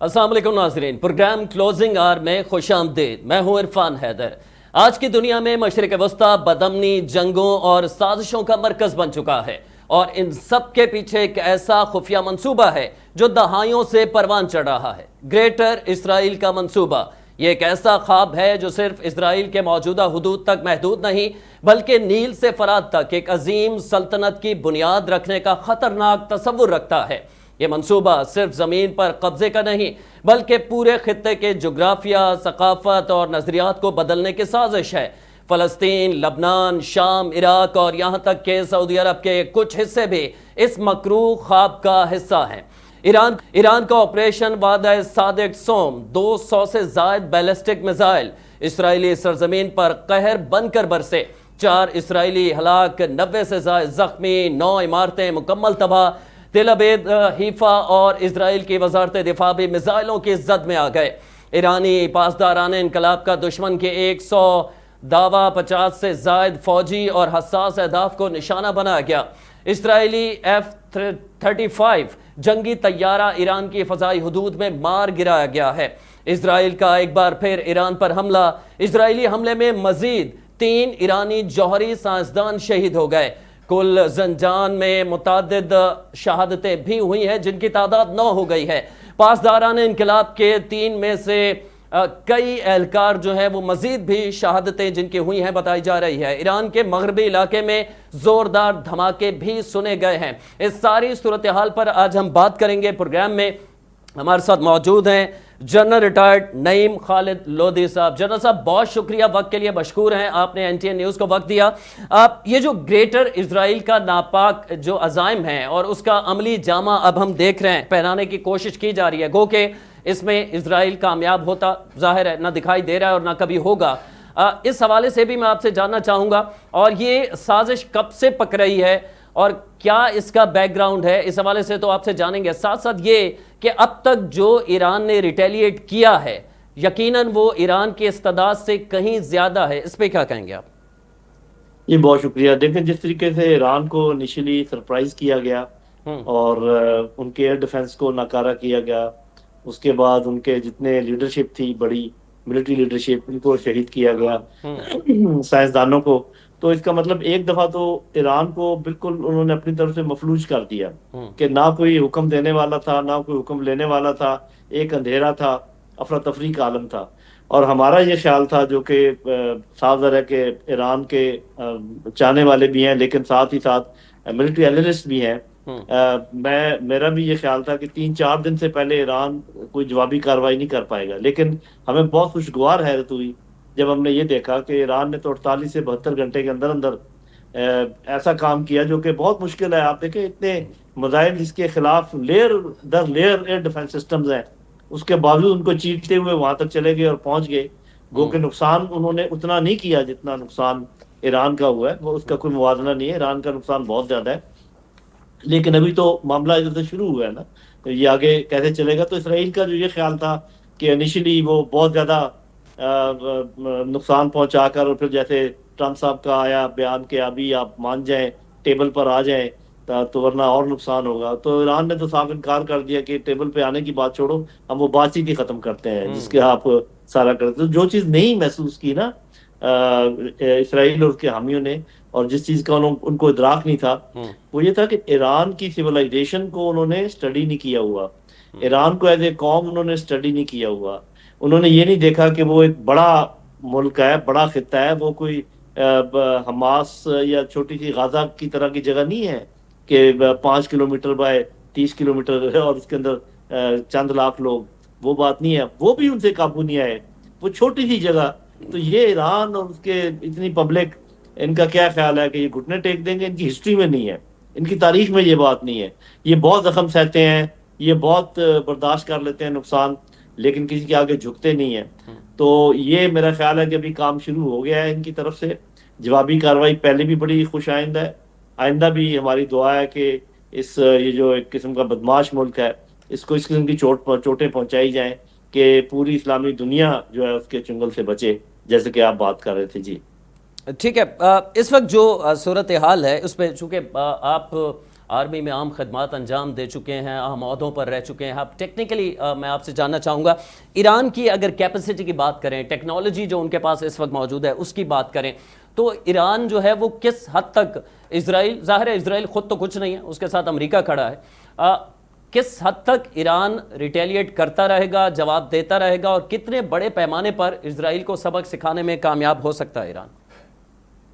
السلام علیکم ناظرین، پروگرام کلوزنگ آر میں خوش آمدید۔ میں ہوں عرفان حیدر۔ آج کی دنیا میں مشرق وسطیٰ بدامنی، جنگوں اور سازشوں کا مرکز بن چکا ہے، اور ان سب کے پیچھے ایک ایسا خفیہ منصوبہ ہے جو دہائیوں سے پروان چڑھ رہا ہے، گریٹر اسرائیل کا منصوبہ۔ یہ ایک ایسا خواب ہے جو صرف اسرائیل کے موجودہ حدود تک محدود نہیں، بلکہ نیل سے فرات تک ایک عظیم سلطنت کی بنیاد رکھنے کا خطرناک تصور رکھتا ہے۔ یہ منصوبہ صرف زمین پر قبضے کا نہیں، بلکہ پورے خطے کے جغرافیہ، ثقافت اور نظریات کو بدلنے کی سازش ہے۔ فلسطین، لبنان، شام، عراق اور یہاں تک کہ سعودی عرب کے کچھ حصے بھی اس مکروہ خواب کا حصہ ہیں۔ ایران کا آپریشن وعدہ صادق سوم 200 سے زائد بیلسٹک میزائل اسرائیلی سرزمین پر قہر بن کر برسے، 4 اسرائیلی ہلاک، 90 سے زائد زخمی، 9 عمارتیں مکمل تباہ۔ تل ابیب، حیفا اور اسرائیل کی وزارت دفاع بھی میزائلوں کی زد میں آ گئے۔ ایرانی پاسداران انقلاب کا دشمن کے 100 دعویٰ 50 سے زائد فوجی اور حساس اہداف کو نشانہ بنایا گیا۔ اسرائیلی F-35 جنگی طیارہ ایران کی فضائی حدود میں مار گرایا گیا ہے۔ اسرائیل کا ایک بار پھر ایران پر حملہ۔ اسرائیلی حملے میں مزید 3 ایرانی جوہری سائنسدان شہید ہو گئے۔ کل زنجان میں متعدد شہادتیں بھی ہوئی ہیں، جن کی تعداد 9 ہو گئی ہے۔ پاسداران انقلاب کے 3 میں سے کئی اہلکار جو ہیں وہ مزید بھی شہادتیں جن کی ہوئی ہیں بتائی جا رہی ہے۔ ایران کے مغربی علاقے میں زوردار دھماکے بھی سنے گئے ہیں۔ اس ساری صورتحال پر آج ہم بات کریں گے۔ پروگرام میں ہمارے ساتھ موجود ہیں جنرل ریٹائرڈ نعیم خالد لودھی صاحب۔ جنرل صاحب، بہت شکریہ، وقت کے لیے مشکور ہیں، آپ نے NTN نیوز کو وقت دیا۔ آپ یہ جو گریٹر اسرائیل کا ناپاک جو عزائم ہیں اور اس کا عملی جامہ اب ہم دیکھ رہے ہیں، پہنانے کی کوشش کی جا رہی ہے، گو کہ اس میں اسرائیل کامیاب ہوتا ظاہر ہے نہ دکھائی دے رہا ہے اور نہ کبھی ہوگا۔ اس حوالے سے بھی میں آپ سے جاننا چاہوں گا، اور یہ سازش کب سے پک رہی ہے اور کیا اس کا بیک گراؤنڈ ہے، اس حوالے سے تو آپ سے جانیں گے۔ ساتھ ساتھ یہ کہ اب تک جو ایران نے ریٹیلیٹ کیا ہے، یقیناً وہ ایران کی استعداد سے کہیں زیادہ ہے، اس پہ کیا کہیں گے آپ؟ جی بہت شکریہ۔ دیکھیں، جس طریقے سے ایران کو انیشلی سرپرائز کیا گیا اور ان کے ایئر ڈیفنس کو ناکارہ کیا گیا، اس کے بعد ان کے جتنے لیڈرشپ تھی، بڑی ملٹری لیڈرشپ، ان کو شہید کیا گیا، سائنسدانوں کو، تو اس کا مطلب ایک دفعہ تو ایران کو بالکل انہوں نے اپنی طرف سے مفلوج کر دیا کہ نہ کوئی حکم دینے والا تھا، نہ کوئی حکم لینے والا تھا، ایک اندھیرا تھا، افراتفری کا عالم تھا۔ اور ہمارا یہ خیال تھا، جو کہ صاف ظاہر ہے کہ ایران کے چاہنے والے بھی ہیں لیکن ساتھ ہی ساتھ ملٹری اینالسٹ بھی ہیں، میرا بھی یہ خیال تھا کہ 3-4 دن سے پہلے ایران کوئی جوابی کارروائی نہیں کر پائے گا، لیکن ہمیں بہت خوشگوار حیرت ہوئی جب ہم نے یہ دیکھا کہ ایران نے تو 48 سے 72 گھنٹے کے اندر اندر ایسا کام کیا جو کہ بہت مشکل ہے۔ آپ دیکھیں، اتنے میزائل جس کے خلاف لیئر در لیئر ایئر ڈیفنس سسٹمز ہیں، اس کے باوجود ان کو چیرتے ہوئے وہاں تک چلے گئے اور پہنچ گئے، گو کہ نقصان انہوں نے اتنا نہیں کیا جتنا نقصان ایران کا ہوا ہے، وہ اس کا کوئی موازنہ نہیں ہے، ایران کا نقصان بہت زیادہ ہے۔ لیکن ابھی تو معاملہ ادھر سے شروع ہوا ہے نا، یہ آگے کیسے چلے گا۔ تو اسرائیل کا جو یہ خیال تھا کہ انیشلی وہ بہت زیادہ نقصان پہنچا کر، اور پھر جیسے ٹرمپ صاحب کا آیا بیان کہ ابھی آپ مان جائیں، ٹیبل پر آ جائیں تو ورنہ اور نقصان ہوگا، تو ایران نے تو صاف انکار کر دیا کہ ٹیبل پہ آنے کی بات چھوڑو، ہم وہ بات چیت ہی ختم کرتے ہیں جس کے آپ سارا کرتے ہیں۔ جو چیز نہیں محسوس کی نا اسرائیل اور اس کے حامیوں نے، اور جس چیز کا ان کو ادراک نہیں تھا، وہ یہ تھا کہ ایران کی سیولائزیشن کو انہوں نے اسٹڈی نہیں کیا ہوا، ایران کو ایز اے قوم انہوں نے اسٹڈی نہیں کیا ہوا۔ انہوں نے یہ نہیں دیکھا کہ وہ ایک بڑا ملک ہے، بڑا خطہ ہے، وہ کوئی حماس یا چھوٹی سی غازہ کی طرح کی جگہ نہیں ہے کہ 5 کلومیٹر بائے 30 کلومیٹر ہے اور اس کے اندر چند لاکھ لوگ، وہ بات نہیں ہے، وہ بھی ان سے قابو نہیں آئے، وہ چھوٹی سی جگہ۔ تو یہ ایران اور اس کے اتنی پبلک، ان کا کیا خیال ہے کہ یہ گھٹنے ٹیک دیں گے؟ ان کی ہسٹری میں نہیں ہے، ان کی تاریخ میں یہ بات نہیں ہے۔ یہ بہت زخم سہتے ہیں، یہ بہت برداشت کر لیتے ہیں نقصان، لیکن کسی کے آگے جھکتے نہیں ہیں۔ تو یہ میرا خیال ہے کہ ابھی کام شروع ہو گیا ہے ان کی طرف سے، جوابی کارروائی پہلے بھی بڑی خوش آئندہ ہے، آئندہ بھی ہماری دعا ہے کہ یہ جو ایک قسم کا بدماش ملک ہے، اس کو اس قسم کی چوٹیں پہنچائی جائیں کہ پوری اسلامی دنیا جو ہے اس کے چنگل سے بچے، جیسے کہ آپ بات کر رہے تھے۔ جی ٹھیک ہے، اس وقت جو صورتحال ہے اس پہ چونکہ آپ آرمی میں عام خدمات انجام دے چکے ہیں، اہم عہدوں پر رہ چکے ہیں. اب ٹیکنیکلی میں آپ سے جاننا چاہوں گا، ایران کی اگر کیپیسٹی کی بات کریں، ٹیکنالوجی جو ان کے پاس اس وقت موجود ہے اس کی بات کریں، تو ایران جو ہے وہ کس حد تک اسرائیل، ظاہر ہے اسرائیل خود تو کچھ نہیں ہے، اس کے ساتھ امریکہ کھڑا ہے، کس حد تک ایران ریٹیلیٹ کرتا رہے گا، جواب دیتا رہے گا، اور کتنے بڑے پیمانے پر اسرائیل کو سبق سکھانے میں کامیاب ہو سکتا ہے ایران؟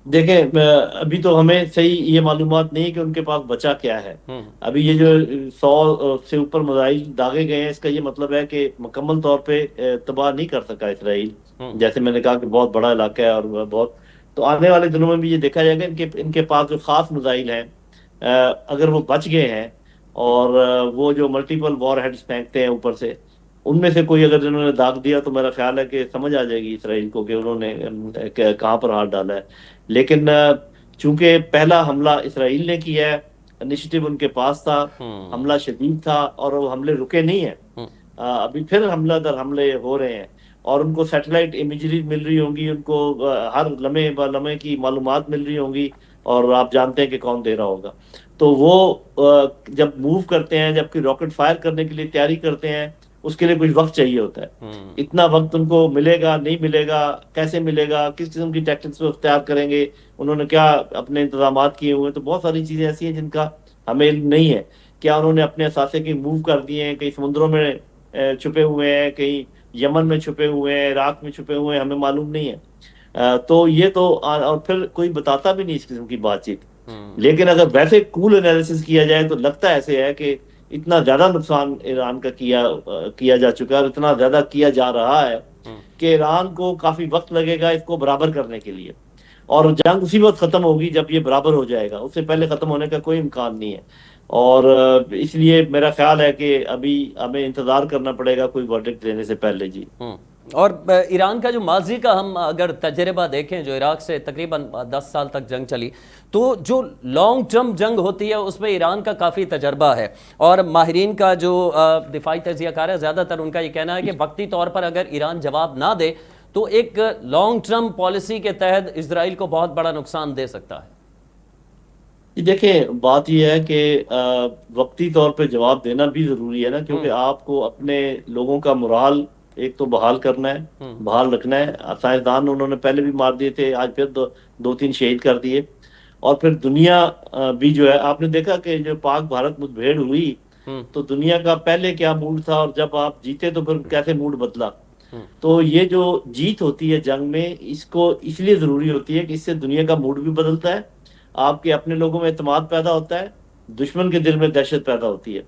دیکھیں ابھی تو ہمیں صحیح یہ معلومات نہیں ہے کہ ان کے پاس بچا کیا ہے. ابھی یہ جو 100 سے اوپر میزائل داغے گئے ہیں، اس کا یہ مطلب ہے کہ مکمل طور پہ تباہ نہیں کر سکا اسرائیل. جیسے میں نے کہا کہ بہت بڑا علاقہ ہے اور بہت، تو آنے والے دنوں میں بھی یہ دیکھا جائے گا ان کے پاس جو خاص میزائل ہیں اگر وہ بچ گئے ہیں، اور وہ جو ملٹیپل وار ہیڈز پھینکتے ہیں اوپر سے، ان میں سے کوئی اگر انہوں نے داغ دیا تو میرا خیال ہے کہ سمجھ آ جائے گی اسرائیل کو کہ انہوں نے کہاں پر ہاتھ ڈالا ہے. لیکن چونکہ پہلا حملہ اسرائیل نے کیا ہے، انیشیٹو ان کے پاس تھا، حملہ شدید تھا، اور وہ حملے رکے نہیں ہیں. ابھی پھر حملہ در حملے ہو رہے ہیں، اور ان کو سیٹلائٹ امیجری مل رہی ہوں گی، ان کو ہر لمحے بہ لمحے کی معلومات مل رہی ہوں گی، اور آپ جانتے ہیں کہ کون دے رہا ہوگا. تو وہ جب موو کرتے ہیں، جب کہ راکٹ فائر کرنے کے لیے تیاری کرتے ہیں، اس کے لیے کچھ وقت چاہیے ہوتا ہے. اتنا وقت ان کو ملے گا نہیں ملے گا، کیسے ملے گا، کس قسم کی ٹیکٹکس وہ اختیار کریں گے، انہوں نے کیا اپنے انتظامات کیے ہوئے ہیں. تو بہت ساری چیزیں ایسی ہیں جن کا ہمیں علم نہیں ہے. کیا انہوں نے اپنے اثاثے کی موو کر دیے ہیں، کہیں سمندروں میں چھپے ہوئے ہیں، کہیں یمن میں چھپے ہوئے ہیں، عراق میں چھپے ہوئے ہیں، ہمیں معلوم نہیں ہے. تو یہ تو، اور پھر کوئی بتاتا بھی نہیں اس قسم کی بات چیت. لیکن اگر ویسے کول انالیسس کیا جائے تو لگتا ایسے ہے کہ اتنا زیادہ نقصان ایران کا کیا جا چکا ہے، اور اتنا زیادہ کیا جا رہا ہے کہ ایران کو کافی وقت لگے گا اس کو برابر کرنے کے لیے. اور جنگ اسی وقت ختم ہوگی جب یہ برابر ہو جائے گا، اس سے پہلے ختم ہونے کا کوئی امکان نہیں ہے. اور اس لیے میرا خیال ہے کہ ابھی ہمیں انتظار کرنا پڑے گا کوئی ورڈکٹ دینے سے پہلے. جی. اور ایران کا جو ماضی کا ہم اگر تجربہ دیکھیں، جو عراق سے تقریباً 10 سال تک جنگ چلی، تو جو لانگ ٹرم جنگ ہوتی ہے اس میں ایران کا کافی تجربہ ہے. اور ماہرین کا جو دفاعی تجزیہ کار ہے، زیادہ تر ان کا یہ کہنا ہے کہ وقتی طور پر اگر ایران جواب نہ دے تو ایک لانگ ٹرم پالیسی کے تحت اسرائیل کو بہت بڑا نقصان دے سکتا ہے. دیکھیں بات یہ ہے کہ وقتی طور پہ جواب دینا بھی ضروری ہے نا، کیونکہ آپ کو اپنے لوگوں کا مرال ایک تو بحال کرنا ہے، بحال رکھنا ہے. سائنسدان انہوں نے پہلے بھی مار دیے تھے، آج پھر 2-3 شہید کر دیے. اور پھر دنیا بھی جو ہے، آپ نے دیکھا کہ جو پاک بھارت مٹبھیڑ ہوئی تو دنیا کا پہلے کیا موڈ تھا، اور جب آپ جیتے تو پھر کیسے موڈ بدلا. تو یہ جو جیت ہوتی ہے جنگ میں، اس کو اس لیے ضروری ہوتی ہے کہ اس سے دنیا کا موڈ بھی بدلتا ہے، آپ کے اپنے لوگوں میں اعتماد پیدا ہوتا ہے، دشمن کے دل میں دہشت پیدا ہوتی ہے.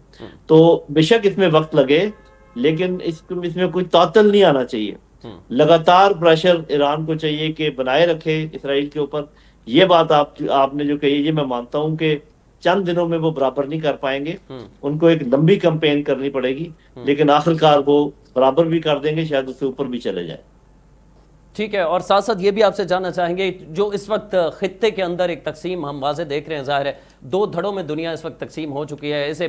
تو بے شک اس میں وقت لگے، لیکن اس میں کوئی تعطل نہیں آنا چاہیے. لگاتار پریشر ایران کو چاہیے کہ بنائے رکھے اسرائیل کے اوپر. یہ بات آپ نے جو کہی، یہ میں مانتا ہوں کہ چند دنوں میں وہ برابر نہیں کر پائیں گے، ان کو ایک لمبی کمپین کرنی پڑے گی، لیکن آخرکار وہ برابر بھی کر دیں گے، شاید اس سے اوپر بھی چلے جائیں. ٹھیک ہے. اور ساتھ ساتھ یہ بھی آپ سے جاننا چاہیں گے، جو اس وقت خطے کے اندر ایک تقسیم ہم واضح دیکھ رہے ہیں، ظاہر ہے 2 دھڑوں میں دنیا اس وقت تقسیم ہو چکی ہے، اسے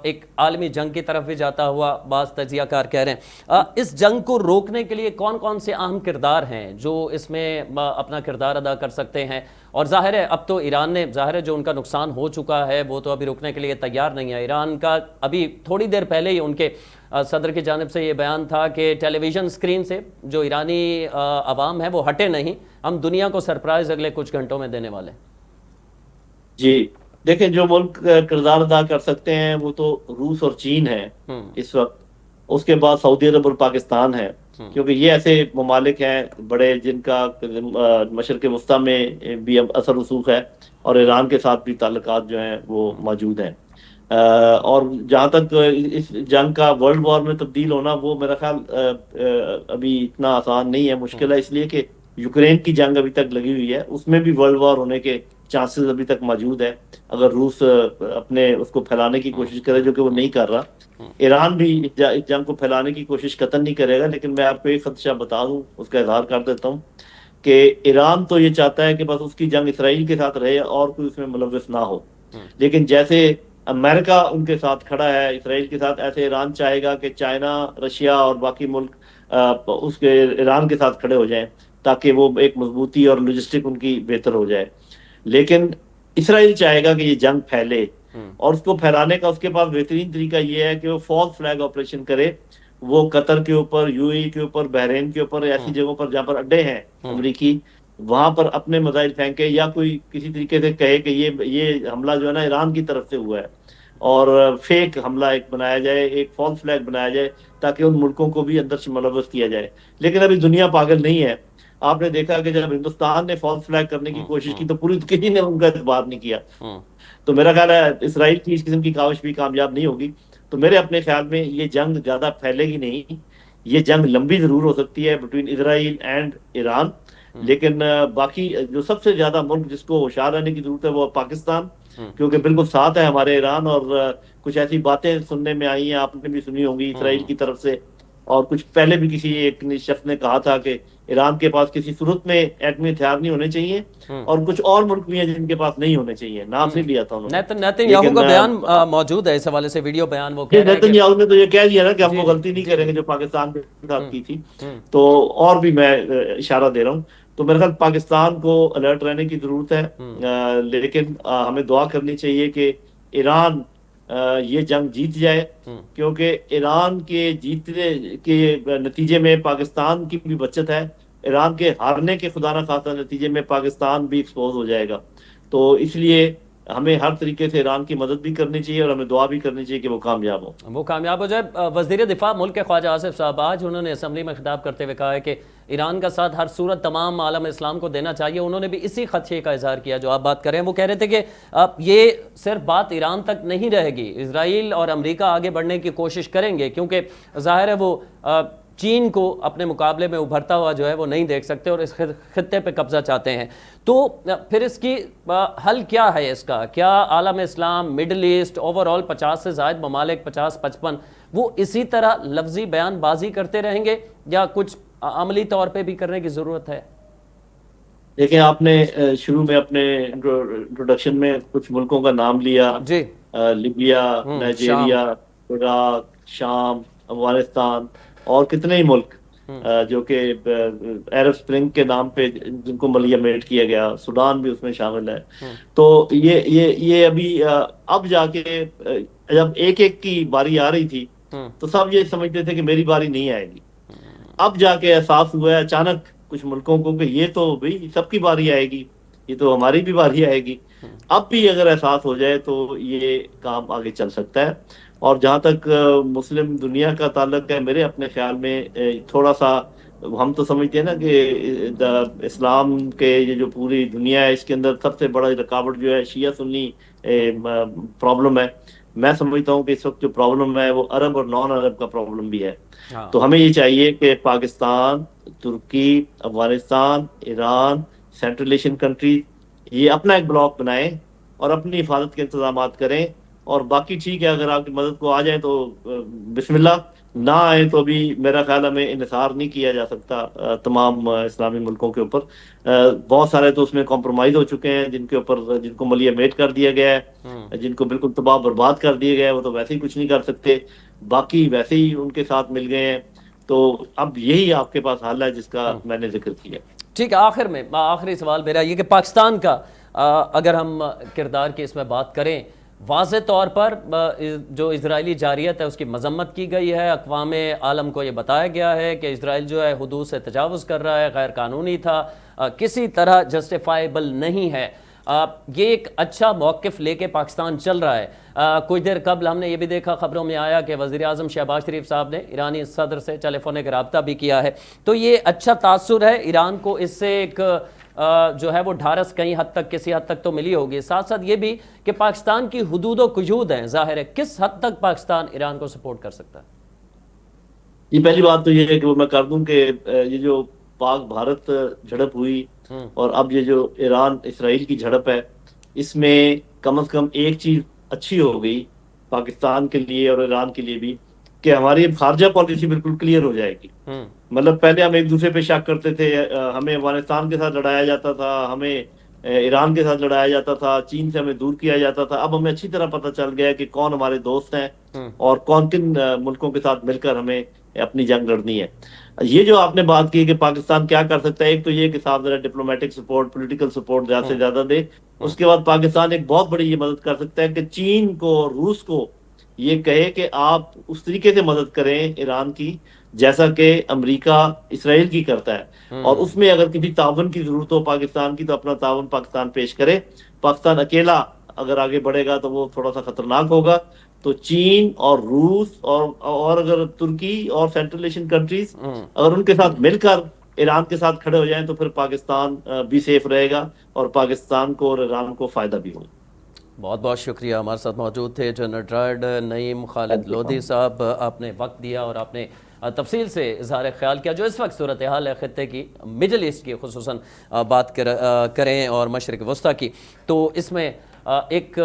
ایک عالمی جنگ کی طرف بھی جاتا ہوا بعض تجزیہ کار کہہ رہے ہیں. اس جنگ کو روکنے کے لیے کون کون سے اہم کردار ہیں جو اس میں اپنا کردار ادا کر سکتے ہیں؟ اور ظاہر ہے اب تو ایران نے، ظاہر ہے جو ان کا نقصان ہو چکا ہے وہ تو ابھی رکنے کے لیے تیار نہیں ہے. ایران کا ابھی تھوڑی دیر پہلے ہی ان کے صدر کی جانب سے یہ بیان تھا کہ ٹیلی ویژن سکرین سے جو ایرانی عوام ہے وہ ہٹے نہیں، ہم دنیا کو سرپرائز اگلے کچھ گھنٹوں میں دینے والے. جی دیکھیں، جو ملک کردار ادا کر سکتے ہیں وہ تو روس اور چین ہے اس وقت. اس کے بعد سعودی عرب اور پاکستان ہے، کیونکہ یہ ایسے ممالک ہیں بڑے جن کا مشرق وسطیٰ میں بھی اثر رسوخ ہے، اور ایران کے ساتھ بھی تعلقات جو ہیں وہ موجود ہیں. اور جہاں تک اس جنگ کا ورلڈ وار میں تبدیل ہونا، وہ میرا خیال ابھی اتنا آسان نہیں ہے، مشکل ہے، اس لیے کہ یوکرین کی جنگ ابھی تک لگی ہوئی ہے، اس میں بھی ورلڈ وار ہونے کے چانسز ابھی تک موجود ہے اگر روس اپنے اس کو پھیلانے کی کوشش کرے، جو کہ وہ نہیں کر رہا. ایران بھی اس جنگ کو پھیلانے کی کوشش قطعاً نہیں کرے گا. لیکن میں آپ کو ایک خدشہ بتا دوں، اس کا اظہار کر دیتا ہوں کہ ایران تو یہ چاہتا ہے کہ بس اس کی جنگ اسرائیل کے ساتھ رہے اور کوئی اس میں ملوث نہ ہو. لیکن جیسے امریکہ ان کے ساتھ کھڑا ہے اسرائیل کے ساتھ، ایسے ایران چاہے گا کہ چائنا، رشیا اور باقی ملک اس کے ایران کے ساتھ کھڑے ہو جائیں، تاکہ وہ ایک مضبوطی اور لاجسٹک ان کی بہتر ہو جائے. لیکن اسرائیل چاہے گا کہ یہ جنگ پھیلے، اور اس کو پھیلانے کا اس کے پاس بہترین طریقہ یہ ہے کہ وہ فالس فلیگ آپریشن کرے. وہ قطر کے اوپر، یو اے کے اوپر، بحرین کے اوپر، ایسی جگہوں پر جہاں پر اڈے ہیں امریکی، وہاں پر اپنے میزائل پھینکے، یا کوئی کسی طریقے سے کہے کہ یہ حملہ جو ہے نا ایران کی طرف سے ہوا ہے، اور فیک حملہ ایک بنایا جائے، ایک فالس فلیگ بنایا جائے، تاکہ ان ملکوں کو بھی اندر سے ملوث کیا جائے. لیکن ابھی دنیا پاگل نہیں ہے. آپ نے دیکھا کہ جب ہندوستان نے فالس فلیگ کرنے کی کوشش کی تو پوری کسی نے ان کا اعتبار نہیں کیا. تو میرا خیال ہے اسرائیل کی اس قسم کی کاوش بھی کامیاب نہیں ہوگی. تو میرے اپنے خیال میں یہ جنگ زیادہ پھیلے گی نہیں. یہ جنگ لمبی ضرور ہو سکتی ہے بٹوین اسرائیل اینڈ ایران، لیکن باقی جو سب سے زیادہ ملک جس کو ہوشیار رہنے کی ضرورت ہے وہ پاکستان، کیونکہ بالکل ساتھ ہے ہمارے ایران. اور کچھ ایسی باتیں سننے میں آئی ہیں، آپ نے بھی سنی ہوں گی اسرائیل کی طرف سے، اور کچھ پہلے بھی کسی ایک شخص نے کہا تھا کہ ایران کے پاس کسی صورت میں ایٹمی ہتھیار نہیں ہونے چاہیے، اور کچھ اور ملک بھی ہیں جن کے پاس نہیں ہونے چاہیے. نام نہیں لیا تھا انہوں نے، نیتن یاہو کا بیان موجود ہے اس حوالے سے، ویڈیو بیان. وہ کہہ رہے ہیں نیتن یاہو نے تو یہ کہہ دیا نا کہ ہم وہ جی غلطی نہیں جی کریں گے جو پاکستان کے ساتھ کی تھی. تو اور بھی میں اشارہ دے رہا ہوں. تو میرے خیال پاکستان کو الرٹ رہنے کی ضرورت ہے، لیکن ہمیں دعا کرنی چاہیے کہ ایران یہ جنگ جیت جائے، کیونکہ ایران کے جیتنے کے نتیجے میں پاکستان کی بھی بچت ہے. ایران کے ہارنے کے خدا نہ خواستہ نتیجے میں پاکستان بھی ایکسپوز ہو جائے گا. تو اس لیے ہمیں ہر طریقے سے ایران کی مدد بھی کرنی چاہیے، اور ہمیں دعا بھی کرنی چاہیے کہ وہ کامیاب ہو جائے. وزیر دفاع ملک کے خواجہ آصف صاحب آج انہوں نے اسمبلی میں خطاب کرتے ہوئے کہا ہے کہ ایران کا ساتھ ہر صورت تمام عالم اسلام کو دینا چاہیے. انہوں نے بھی اسی خدشے کا اظہار کیا جو آپ بات کر رہے ہیں. وہ کہہ رہے تھے کہ یہ صرف بات ایران تک نہیں رہے گی، اسرائیل اور امریکہ آگے بڑھنے کی کوشش کریں گے، کیونکہ ظاہر ہے وہ چین کو اپنے مقابلے میں ابھرتا ہوا جو ہے وہ نہیں دیکھ سکتے، اور اس خطے پہ قبضہ چاہتے ہیں. تو پھر اس کی حل کیا ہے؟ اس کا کیا عالم اسلام، مڈل ایسٹ، اوور آل 50 سے زائد ممالک، 50-55، وہ اسی طرح لفظی بیان بازی کرتے رہیں گے، یا کچھ عملی طور پہ بھی کرنے کی ضرورت ہے؟ دیکھیں، آپ نے شروع میں اپنے انٹروڈکشن میں کچھ ملکوں کا نام لیا، جی، لیبیا، شام. نائجیریا، عراق، شام، افغانستان، اور کتنے ہی ملک جو کہ عرب سپرنگ کے نام پہ جن کو ملیامیٹ کیا گیا، سوڈان بھی اس میں شامل ہے. تو یہ ابھی اب جا کے جب ایک ایک کی باری آ رہی تھی تو سب یہ سمجھتے تھے کہ میری باری نہیں آئے گی. اب جا کے احساس ہوا ہے اچانک کچھ ملکوں کو کہ یہ تو بھئی سب کی باری آئے گی، یہ تو ہماری بھی باری آئے گی. اب بھی اگر احساس ہو جائے تو یہ کام آگے چل سکتا ہے. اور جہاں تک مسلم دنیا کا تعلق ہے، میرے اپنے خیال میں تھوڑا سا ہم تو سمجھتے ہیں نا کہ اسلام کے یہ جو پوری دنیا ہے اس کے اندر سب سے بڑا رکاوٹ جو ہے شیعہ سنی پرابلم ہے. میں سمجھتا ہوں کہ اس وقت جو پرابلم ہے وہ عرب اور نان عرب کا پرابلم بھی ہے. تو ہمیں یہ چاہیے کہ پاکستان، ترکی، Afghanistan, Iran, central Asian countries یہ اپنا ایک بلاک بنائیں اور اپنی حفاظت کے انتظامات کریں. اور باقی ٹھیک ہے، اگر آپ کی مدد کو آ جائیں تو بسم اللہ، نہ آئیں تو بھی میرا خیال ہمیں انحصار نہیں کیا جا سکتا تمام اسلامی ملکوں کے اوپر. بہت سارے تو اس میں کمپرومائز ہو چکے ہیں، جن کے اوپر جن کو ملیامیٹ کر دیا گیا ہے، جن کو بالکل تباہ برباد کر دیا گیا ہے، وہ تو ویسے ہی کچھ نہیں کر سکتے. باقی ویسے ہی ان کے ساتھ مل گئے ہیں. تو اب یہی آپ کے پاس حل ہے جس کا میں نے ذکر کیا. ٹھیک ہے، آخر میں آخری سوال میرا یہ کہ پاکستان کا اگر ہم کردار کی اس میں بات کریں، واضح طور پر جو اسرائیلی جارحیت ہے اس کی مذمت کی گئی ہے. اقوام عالم کو یہ بتایا گیا ہے کہ اسرائیل جو ہے حدود سے تجاوز کر رہا ہے، غیر قانونی تھا، کسی طرح جسٹیفائیبل نہیں ہے. یہ ایک اچھا موقف لے کے پاکستان چل رہا ہے. کچھ دیر قبل ہم نے یہ بھی دیکھا، خبروں میں آیا کہ وزیر اعظم شہباز شریف صاحب نے ایرانی صدر سے ٹیلی فونک رابطہ بھی کیا ہے. تو یہ اچھا تاثر ہے. ایران کو اس سے ایک جو ہے وہ ڈھارس کہیں حد تک، کسی حد تک تو ملی ہوگی. ساتھ ساتھ یہ بھی کہ پاکستان کی حدود و قیود ہیں، ظاہر ہے کس حد تک پاکستان ایران کو سپورٹ کر سکتا ہے؟ یہ پہلی بات تو یہ ہے کہ وہ میں کر دوں کہ یہ جو پاک بھارت جھڑپ ہوئی اور اب یہ جو ایران اسرائیل کی جھڑپ ہے، اس میں کم از کم ایک چیز اچھی ہو گئی پاکستان کے لیے اور ایران کے لیے بھی، کہ ہماری خارجہ پالیسی بالکل کلیئر ہو جائے گی. مطلب پہلے ہم ایک دوسرے پہ شک کرتے تھے، ہمیں افغانستان کے ساتھ لڑایا جاتا تھا، ہمیں ایران کے ساتھ لڑایا جاتا تھا، چین سے ہمیں دور کیا جاتا تھا. اب ہمیں اچھی طرح پتہ چل گیا کہ کون ہمارے دوست ہیں اور کون کن ملکوں کے ساتھ مل کر ہمیں اپنی جنگ لڑنی ہے. یہ جو آپ نے بات کی کہ پاکستان کیا کر سکتا ہے، ایک تو یہ کہ صاحب ذرا ڈپلومیٹک سپورٹ، پولیٹیکل سپورٹ زیادہ سے زیادہ دے. اس کے بعد پاکستان ایک بہت بڑی یہ مدد کر سکتا ہے کہ چین کو اور روس کو یہ کہے کہ آپ اس طریقے سے مدد کریں ایران کی جیسا کہ امریکہ اسرائیل کی کرتا ہے، اور اس میں اگر کسی تعاون کی ضرورت ہو پاکستان کی تو اپنا تعاون پاکستان پیش کرے. پاکستان اکیلا اگر آگے بڑھے گا تو وہ تھوڑا سا خطرناک ہوگا. تو چین اور روس اور اگر ترکی اور سینٹرل ایشین کنٹریز اگر ان کے ساتھ مل کر ایران کے ساتھ کھڑے ہو جائیں تو پھر پاکستان بھی سیف رہے گا اور پاکستان کو اور ایران کو فائدہ بھی ہوگا. بہت بہت شکریہ. ہمارے ساتھ موجود تھے جنرل ریٹائرڈ نعیم خالد لودھی صاحب. آپ نے وقت دیا اور آپ نے تفصیل سے اظہار خیال کیا جو اس وقت صورتحال ہے خطے کی، مڈل ایسٹ کی خصوصاً بات کریں اور مشرق وسطیٰ کی، تو اس میں ایک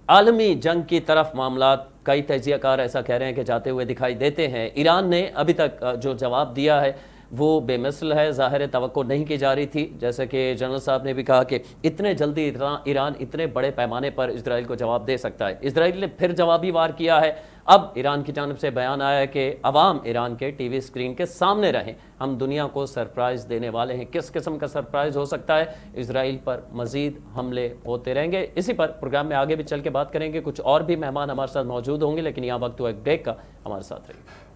عالمی جنگ کی طرف معاملات کئی تجزیہ کار ایسا کہہ رہے ہیں کہ جاتے ہوئے دکھائی دیتے ہیں. ایران نے ابھی تک جو جواب دیا ہے وہ بے مثل ہے. ظاہر توقع نہیں کی جا رہی تھی، جیسے کہ جنرل صاحب نے بھی کہا کہ اتنے جلدی ایران اتنے بڑے پیمانے پر اسرائیل کو جواب دے سکتا ہے. اسرائیل نے پھر جوابی وار کیا ہے. اب ایران کی جانب سے بیان آیا ہے کہ عوام ایران کے ٹی وی اسکرین کے سامنے رہیں، ہم دنیا کو سرپرائز دینے والے ہیں. کس قسم کا سرپرائز ہو سکتا ہے؟ اسرائیل پر مزید حملے ہوتے رہیں گے. اسی پر پروگرام میں آگے بھی چل کے بات کریں گے. کچھ اور بھی مہمان ہمارے ساتھ موجود ہوں گے، لیکن یہاں وقت ہوا ایک بریک کا. ہمارے ساتھ رہیے.